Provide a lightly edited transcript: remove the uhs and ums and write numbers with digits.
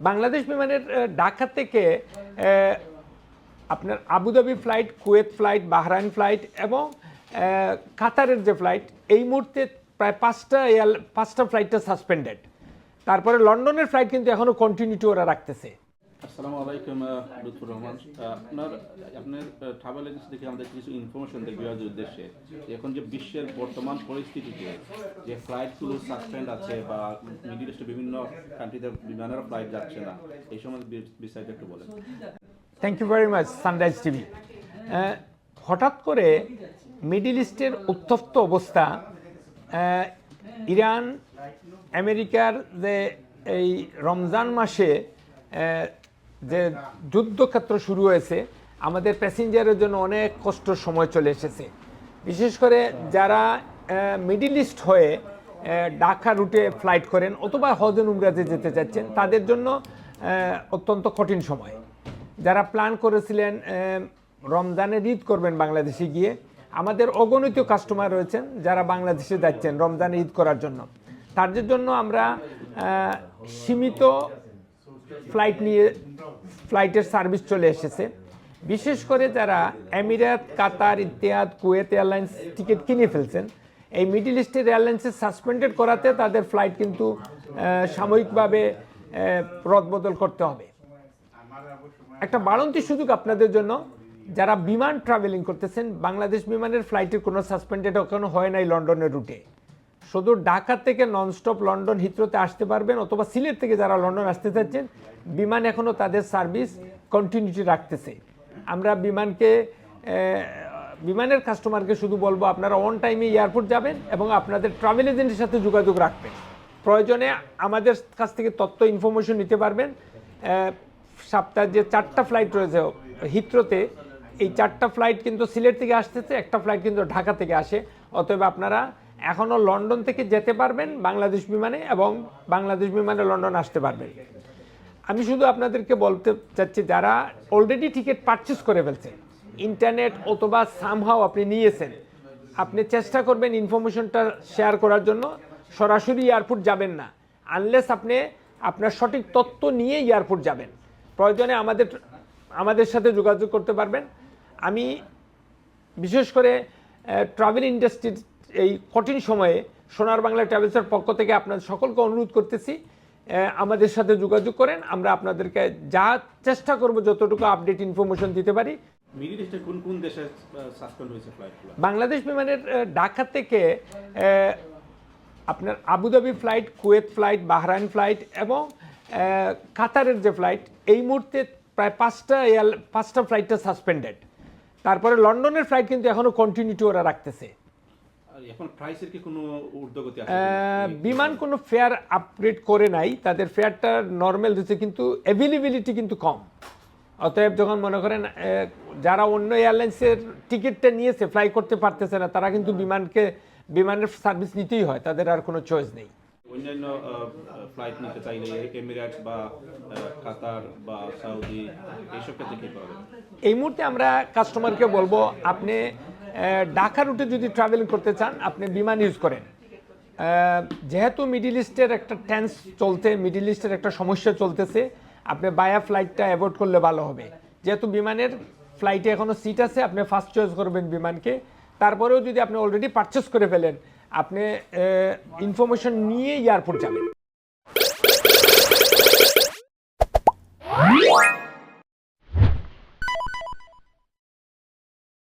বাংলাদেশ বিমানের ঢাকা থেকে আপনার Abu Dhabi flight, Kuwait flight, Bahrain flight এবং কাতারের যে ফ্লাইট, এই মুহূর্তে প্রায় পাঁচটা ফ্লাইটটা সাসপেন্ডেড। তারপরে লন্ডনের ফ্লাইট কিন্তু এখনও কন্টিনিউটি ওরা রাখতেছে। আসসালামু আলাইকুম লুৎফুর রহমান। আপনার ট্রাভেল এজেন্সি থেকে আমাদের কিছু ইনফরমেশন দেয় বিহারের উদ্দেশ্যে। এখন যে বিশ্বের বর্তমান পরিস্থিতিতে যে ফ্লাইটগুলো সাসপেন্ড আছে বা মিডল ইস্টে বিভিন্ন কান্ট্রিতে বিমানের ফ্লাইট যাচ্ছে না, এই সময় বিস্তারিত একটু বলেন। Thank you very much Sunrise TV. হঠাৎ করে মিডল ইস্টের উত্তপ্ত অবস্থা, ইরান আমেরিকার যে এই রমজান মাসে যে যুদ্ধক্ষেত্র শুরু হয়েছে, আমাদের প্যাসেঞ্জারের জন্য অনেক কষ্টর সময় চলে এসেছে। বিশেষ করে যারা মিডল ইস্ট হয়ে ঢাকা রুটে ফ্লাইট করেন অথবা হজ এন্ড উমরাতে যেতে চাচ্ছেন, তাদের জন্য অত্যন্ত কঠিন সময়। যারা প্ল্যান করেছিলেন রমজানের ঈদ করবেন বাংলাদেশে গিয়ে, আমাদের অগণিত কাস্টমার রয়েছেন যারা বাংলাদেশে যাচ্ছেন রমজানের ঈদ করার জন্য। তাদের জন্য আমরা সীমিত ফ্লাইটের সার্ভিস চলে এসেছে। বিশেষ করে যারা এমিরাত, কাতার, ইতিহাদ, কুয়েত এয়ারলাইন্স টিকিট কিনে ফেলছেন, এই মিডল ইস্টের এয়ারলাইন্সে সাসপেন্ডেড করাতে তাদের ফ্লাইট কিন্তু সাময়িকভাবে রদবদল করতে হবে। একটা বাড়ন্তি সুযোগ আপনাদের জন্য, যারা বিমান ট্রাভেলিং করতেছেন, বাংলাদেশ বিমানের ফ্লাইটের কোনো সাসপেন্ডেড এখনো হয় নাই লন্ডনের রুটে। শুধু ঢাকা থেকে ননস্টপ লন্ডন হিথ্রোতে আসতে পারবেন, অথবা সিলেট থেকে যারা লন্ডন আসতে চাচ্ছেন, বিমান এখনও তাদের সার্ভিস কন্টিনিউটি রাখতেছে। আমরা বিমানের কাস্টমারকে শুধু বলবো, আপনারা অন টাইমে এয়ারপোর্ট যাবেন এবং আপনাদের ট্রাভেল এজেন্টের সাথে যোগাযোগ রাখবেন। প্রয়োজনে আমাদের কাছ থেকে তথ্য ইনফরমেশন নিতে পারবেন। সপ্তাহে যে 4টা ফ্লাইট রয়েছে হিথ্রোতে, এই 4টা ফ্লাইট কিন্তু সিলেট থেকে আসতেছে, একটা ফ্লাইট কিন্তু ঢাকা থেকে আসে। অতএব আপনারা এখনও লন্ডন থেকে যেতে পারবেন বাংলাদেশ বিমানে, এবং বাংলাদেশ বিমানে লন্ডন আসতে পারবেন। আমি শুধু আপনাদেরকে বলতে চাচ্ছি, যারা অলরেডি টিকিট পারচেস করে ফেলছেন, ইন্টারনেট অথবা সামহাও আপনি নিয়েছেন, আপনি চেষ্টা করবেন ইনফরমেশনটা শেয়ার করার জন্য। সরাসরি এয়ারপোর্ট যাবেন না, আনলেস আপনি আপনার সঠিক তথ্য নিয়ে এয়ারপোর্ট যাবেন। প্রয়োজনে আমাদের সাথে যোগাযোগ করতে পারবেন। আমি বিশেষ করে ট্রাভেল ইন্ডাস্ট্রির এই কঠিন সময়ে সোনার বাংলা ট্রাভেলসের পক্ষ থেকে আপনাদের সকলকে অনুরোধ করতেছি, আমাদের সাথে যোগাযোগ করেন। আমরা আপনাদেরকে যা চেষ্টা করব যতটুকু আপডেট ইনফরমেশন দিতে পারি। মিডল ইস্টে কোন দেশে সাসপেন্ড হয়েছে ফ্লাইটগুলো? বাংলাদেশ বিমানের ঢাকা থেকে আপনার Abu Dhabi flight, Kuwait flight, Bahrain flight এবং কাতারের যে ফ্লাইট, এই মুহূর্তে প্রায় পাঁচটা ফ্লাইটটা সাসপেন্ডেড। তারপরে লন্ডনের ফ্লাইট কিন্তু এখনও কন্টিনিউটি ওরা রাখতেছে। এখন প্রাইসের কি কোনো ঊর্ধ্বগতি আছে? বিমান কোনো ফেয়ার আপগ্রেড করে নাই, তাদের ফেয়ারটা নর্মাল রয়েছে, কিন্তু অ্যাভেলেবিলিটি কিন্তু কম। অতএব যখন মনে করেন যারা অন্য এয়ারলাইন্সের টিকিটটা নিয়েছে, ফ্লাই করতে পারতেছে না, তারা কিন্তু বিমানের সার্ভিস নিতেই হয়, তাদের আর কোনো চয়েস নেই। অন্যান্য ফ্লাইট নিতে চাইলে এমিরেটস বা কাতার বা সৌদি, এইসব ক্ষেত্রে কী পাবেন? এই মুহূর্তে আমরা কাস্টমারকে বলবো, আপনি ঢাকা রুটে যদি ট্রাভেলিং করতে চান, আপনি বিমান ইউজ করেন। যেহেতু মিডল ইস্টের একটা টেন্স চলতে, মিডল ইস্টের একটা সমস্যা চলতেছে, আপনি বায়া ফ্লাইটটা অ্যাভয়েড করলে ভালো হবে। যেহেতু বিমানের ফ্লাইটে এখনও সিট আছে, আপনি ফার্স্ট চয়েস করবেন বিমানকে। তারপরেও যদি আপনি অলরেডি পারচেস করে ফেলেন, আপনি ইনফরমেশন নিয়ে এয়ারপোর্ট যাবেন।